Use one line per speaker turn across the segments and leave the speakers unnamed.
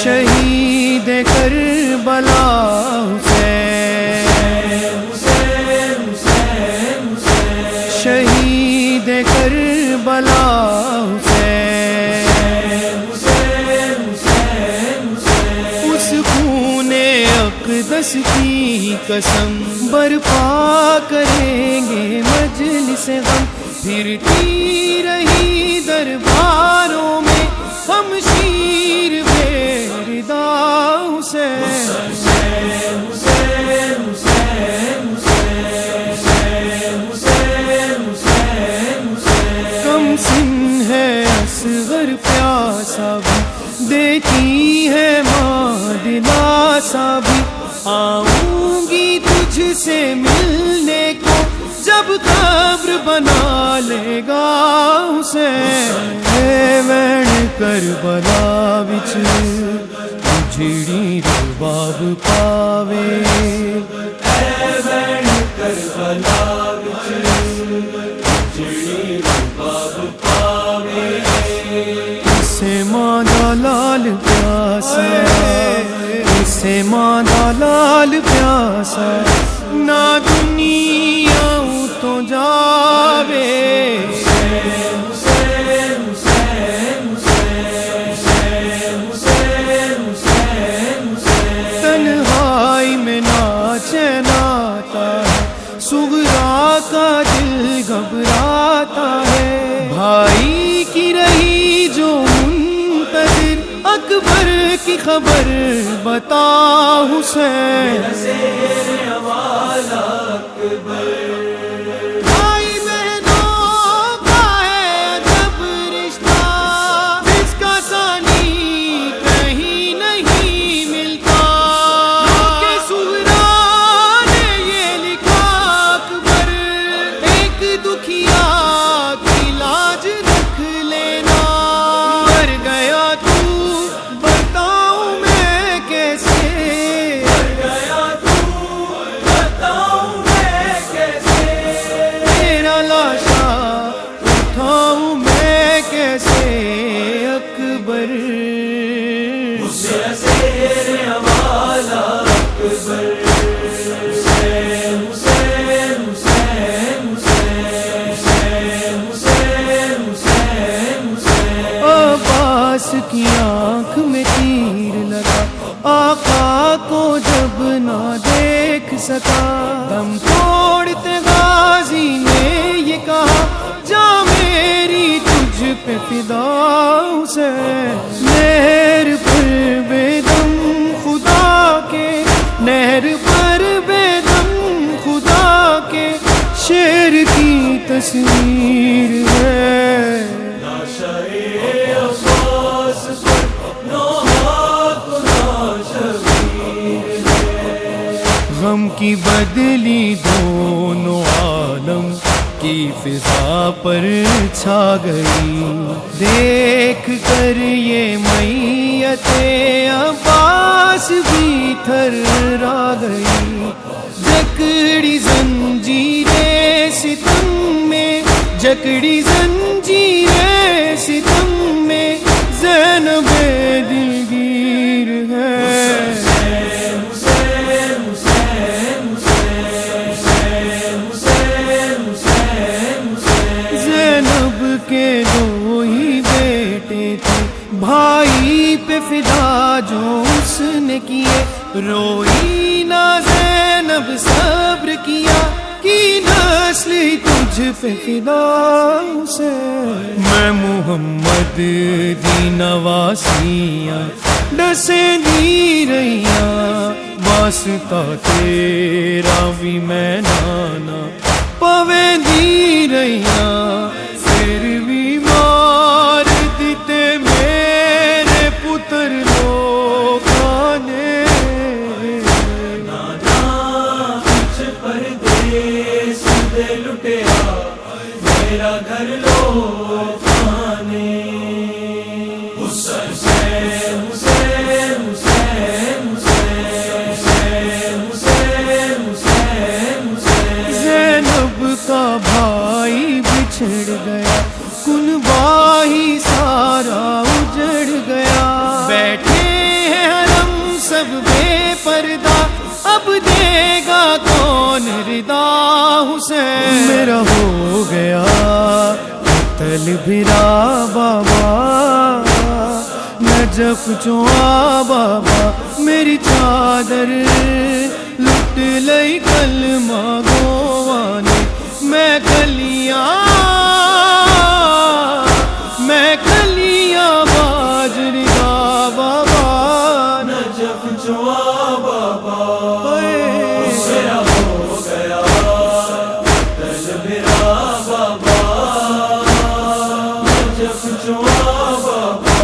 شہید کربلا حسین، شہید کربلا حسین، اس خون اقدس کی قسم برپا کریں گے مجلس غم، پھرتی رہی درباروں میں ہم شیر بیردا حسین، کم سن ہے اصغر پیاسا بھی، دیتی ہے ماں دلاسا بھی، آؤں گی تجھ سے ملنے کو جب قبر بنا لے گا حسین، وین کربلا وچ جھڑی رباب پاوے، وین کربلا وچ جھڑی رباب پاوے، اسے ماں دا لال پیاسا، اسے ماں دا لال پیاسا، نہ دنیا تو جاوے، تنہائی میں ناچے ناتا ہے، صغرا کا دل گھبراتا ہے، بھائی کی رہی جو منتظر، اکبر کی خبر بتا حسین، بھائی بہنوں کا ہے عجب رشتہ، جس کا ثانی کہیں نہیں ملتا، کہ صغرا نے یہ لکھا اکبر، ایک دکھیا کی لاج رکھ لینا، مر گیا تو بتاؤں میں کیسے، مر گیا تو بتاؤں میں کیسے، تیرا لاشا اٹھاؤں میں کیسے اکبر، شیر حوالہ اکبر، حسین حسین حسین حسین حسین حسین حسین، عباس کی آنکھ میں تیر لگا، آقا کو جب نہ دیکھ سکا، دم توڑتے غازی نے یہ کہا، جا میری تجھ پہ فدا حسین، نہر پر بے دم خدا کے، نہر پر بے دم خدا کے، شیر کی تصویر ہے، غم کی بدلی دونوں عالم کی فضا پر چھا گئی، دیکھ کر یہ میت عباس بھی تھرا گئی، جکڑی زنجیریں ستم میں، جکڑی زنجیریں ستم میں، زینب دلگیر ہے، زینب کے دو ہی بیٹے تھے، بھائی پہ فدا جو اس نے کیے، روئی نہ زینب صبر کیا، کی نسل تجھ پہ فدا حسین، میں محمد دی نواسیاں ڈسیں دی رہیاں، واسطہ تیرا بھی میں نانا پویں دی رہیاں، پھر بھی مار دیتے میرے پتر لوگاں نے، نانا کچھ پردیس دے لٹیا میرا گھر لوگاں نے، حسین پردہ اب دے گا کون ردا حسین میرا ہو گیا قتل بھرا بابا نجف چوا بابا میری چادر لٹ لئی کلمہ گوانے میں کلیاں باجری دا بابا نجف چوا بابا میرا ہو گیا قتل بھرا بابا نجف چوا بابا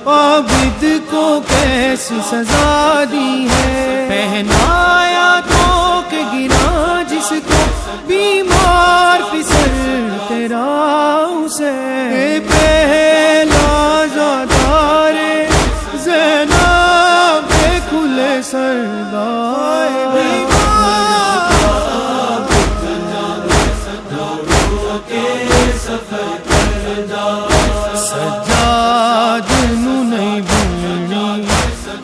عابد کو کیسی سزا دی ہے پہنایا تو کہ گرا جس کو بیمار پسر تیرا اسے پہلا زادار زینب کے کھلے سردار سجاد نو نہیں بھولنی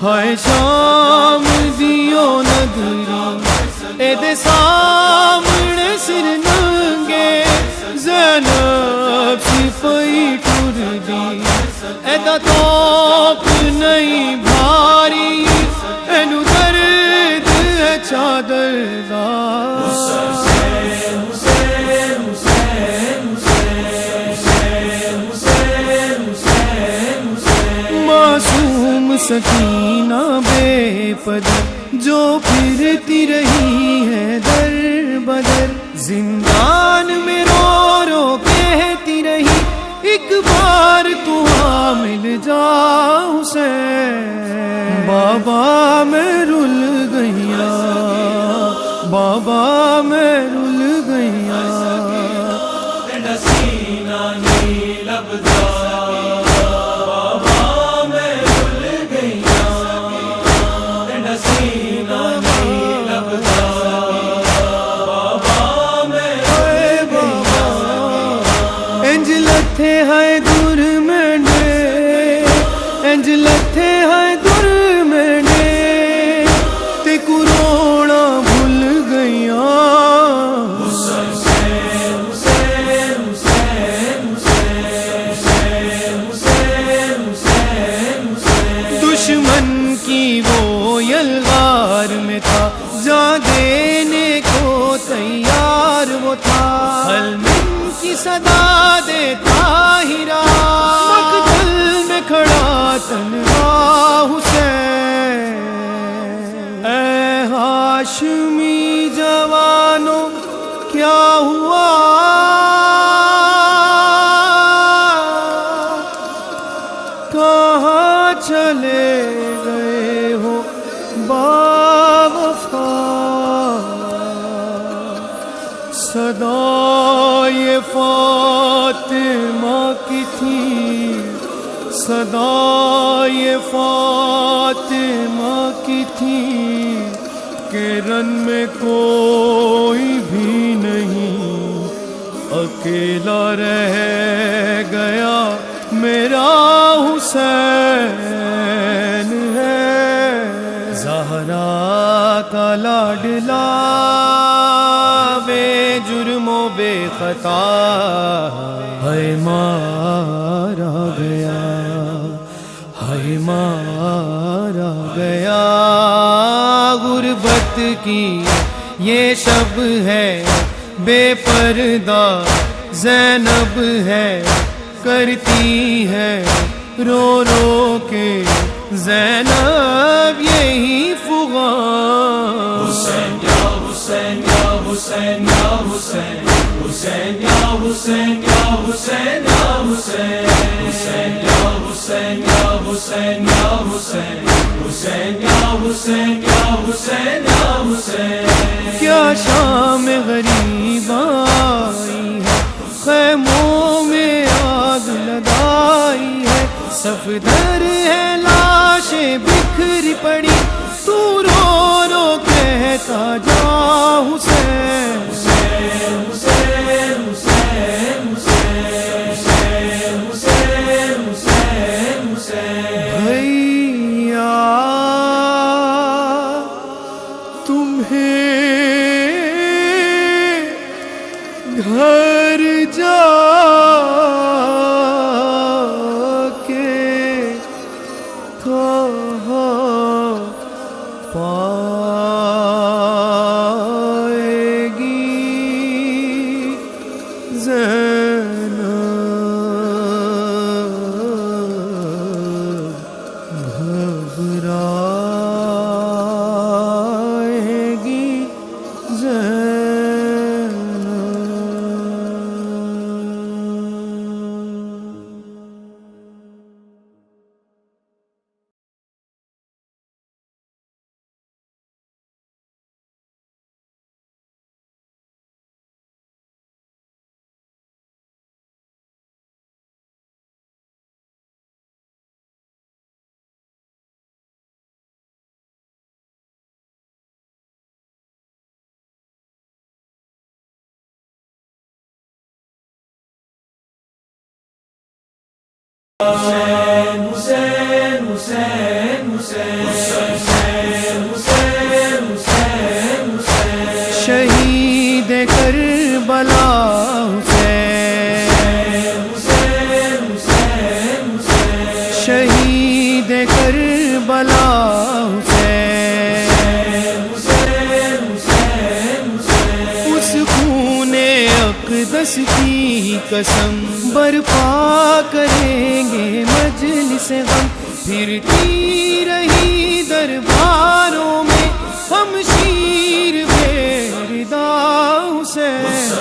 ہائے شام دیو نگری اے دے سامنے سر ننگے زینب سپاہی ٹر دی اے دا توپ نہیں بھاری اینو درد ہے چادر دا معصوم سکینہ بے پدر جو پھرتی رہی ہے در بدر زندان میں رو رو کہتی رہی ایک بار تو آ مل جا حسین بابا میں رل گیا بابا میں رل گیا سینہ نہیں لبدا لتھے ہے دور مینڈے انج لتھے ہے دور مینڈے تے کروڑا بھول گیا دشمن کی وہ یلغار میں تھا جان دینے کو تیار وہ تھا حلم کی صدا دیتا ہی رہا مقتل میں کھڑا تنہا حسین اے ہاشمی جوانوں کیا ہوا کہاں چلے گئے ہو باوفا صدا یہ فاطمہ کی تھی صدا یہ فاطمہ کی تھی کہ رن میں کوئی بھی نہیں اکیلا رہ گیا میرا حسین ہے زہرا کا لاڈلا بے جرم و بے خطا ہے مارا گیا ہے مارا گیا غربت کی یہ شب ہے بے پردہ زینب ہے کرتی ہے رو رو کے زینب یہی فغان حسین یا حسین یا حسین یا حسین حسین یا حسین یا حسین یا حسین حسین یا حسین یا حسین یا حسین حسین یا حسین یا حسین یا حسین کیا شام غریب آئی ہے خیموں میں آگ لگائی ہے صفدر ہے لاشیں بکھری پڑی تو رو رو کہتا جا
حسین
حسین حسین حسین حسین حسین حسین حسین
بھیا تمہیں گھر جا کے کہاں پائے گی زینب گھبرائے گی
حسین حسین حسین حسین حسین حسین
شہید کربلا حسین
حسین
شہید کربلا حسین اس خون اقدس کی قسم برپا کریں گے مجلس غم پھرتی رہی درباروں میں ہم شیر بیردا حسین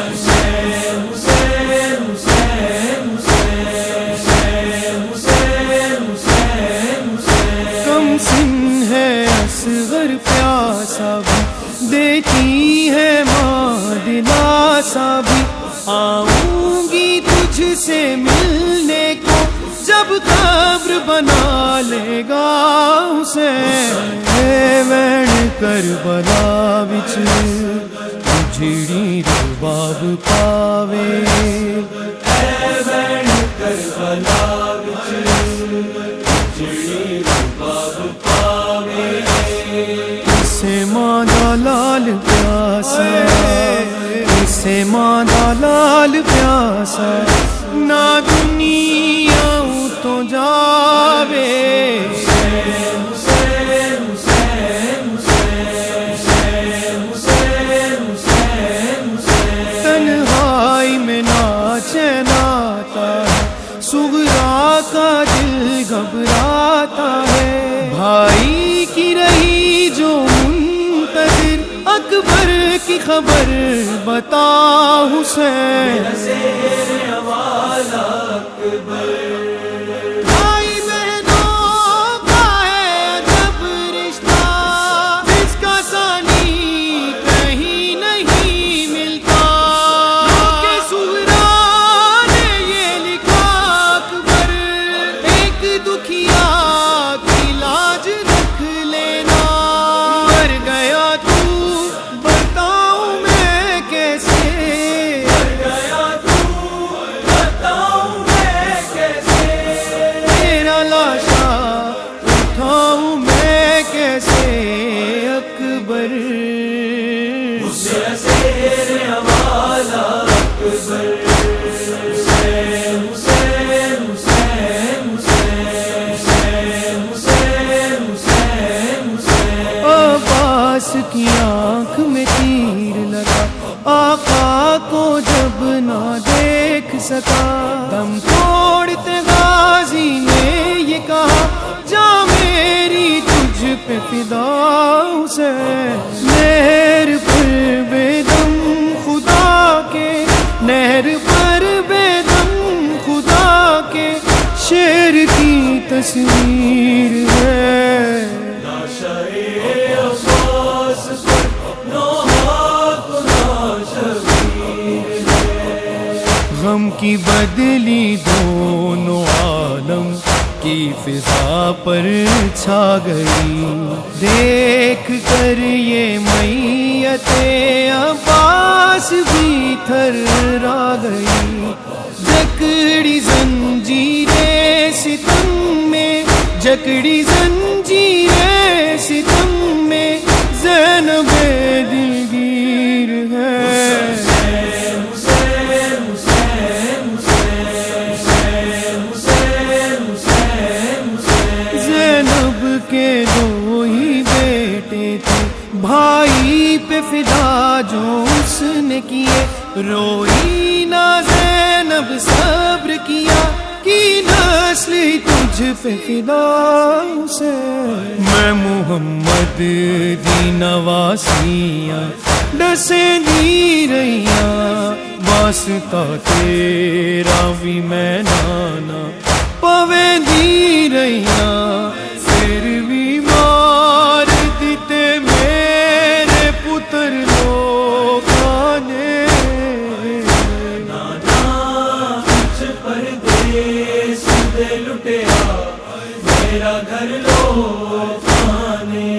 کم سن ہے اصغر پیاسا بھی دیتی ہے ماں دلاسا بھی آؤں گی تجھ سے ملنے کو جب قبر بنا لے گا حسین اے وین کربلا وچ جڑی رباب پاوے
اے وین کربلا وچ جڑی رباب پاوے
اسے ماں دا لال پیاسا اسے ماں دا لال پیاسا نہ دنیا تو جاوے تنہائی میں ناچے ناتا ہے صغرا کا دل گھبراتا ہے بھائی کی رہی جو منتظر اکبر کی خبر بتا حسین بھائی بہنوں کا ہے عجب رشتہ جس کا ثانی کہیں نہیں ملتا کہ صغرا نے یہ لکھا اکبر ایک دکھیا کی لاج رکھ لینا مر گیا تو بتاؤں میں کیسے تیرا لاشا اٹھاؤں میں کیسے اکبر عباس کی آنکھ میں تیر لگا آقا کو جب نہ دیکھ سکا دم توڑتے غازی نے یہ کہا جا میری تجھ پہ فدا حسین نہر پر بے دم خدا کے نہر پر بے دم خدا کے شیر کی تصویر ہے غم کی بدلی دونوں عالم کی فضا پر چھا گئی دیکھ کر یہ میت بیتے عباس بھی تھرا گئی، جکڑی زنجیریں ستم میں، جکڑی زنجیریں ستم میں، زینب دلگیر ہے۔ زینب کے دو ہی بیٹے تھے، بھائی پہ فدا جو اس نے کیے، روئی نہ زینب صبر کیا، کی نسل تجھ پہ فدا حسین۔ میں محمد دی نواسیاں ڈسیں دی رہیاں، واسطہ تیرا بھی میں نانا پویں دی رہیاں، پھر بھی مار دیتے میرے پتر لوگاں نے۔
نانا کچھ پردیس دے لٹیا، میرا گھر لوگاں نے۔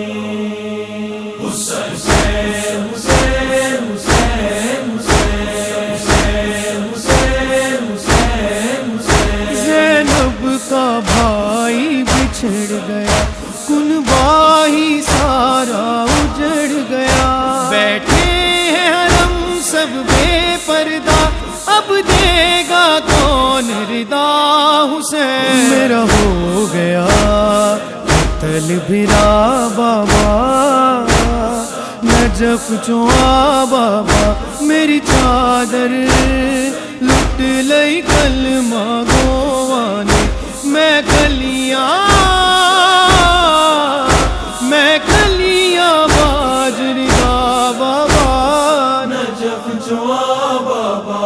حسین حسین حسین حسین حسین حسین حسین حسین۔
زینب کا بھائی بچھڑ گیا، کنبہ ہی سارا اجڑ گیا، بیٹھے ہیں حرم سب بے پردہ، اب دے گا کون ردا حسین۔ میرا ہو گیا قتل بھرا بابا، نجف چوا بابا، میری چادر لٹ لئی کلمہ گواں نے، میں کلیاں باجری دا بابا،
نجف چوا بابا،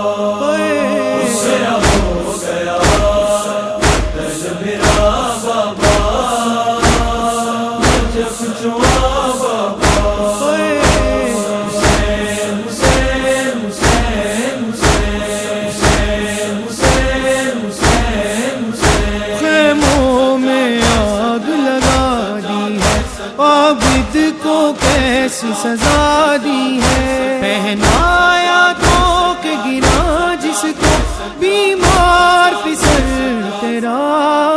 میرا ہو گیا قتل بھرا بابا، نجف چوا بابا۔ حسین حسین حسین حسین حسین حسین حسین۔
خیموں میں آگ لگا دی ہے، عابد کو کیسی سزا دی ہے، پہنایا تو کہ گرا جس کو، بیمار پسر تیرا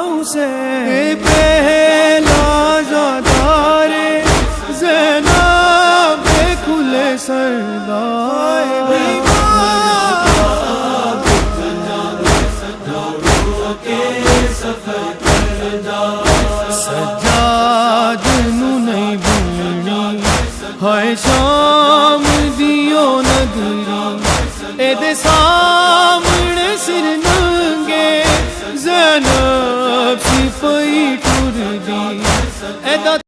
حسین۔ پہلا زادارے زینب کھلے سردار، سجاد نو نہیں بھولنی، ہائے شام دیو نگری، اے دے سامنے سر ننگے، زینب سپاہی ٹر دی، اے دا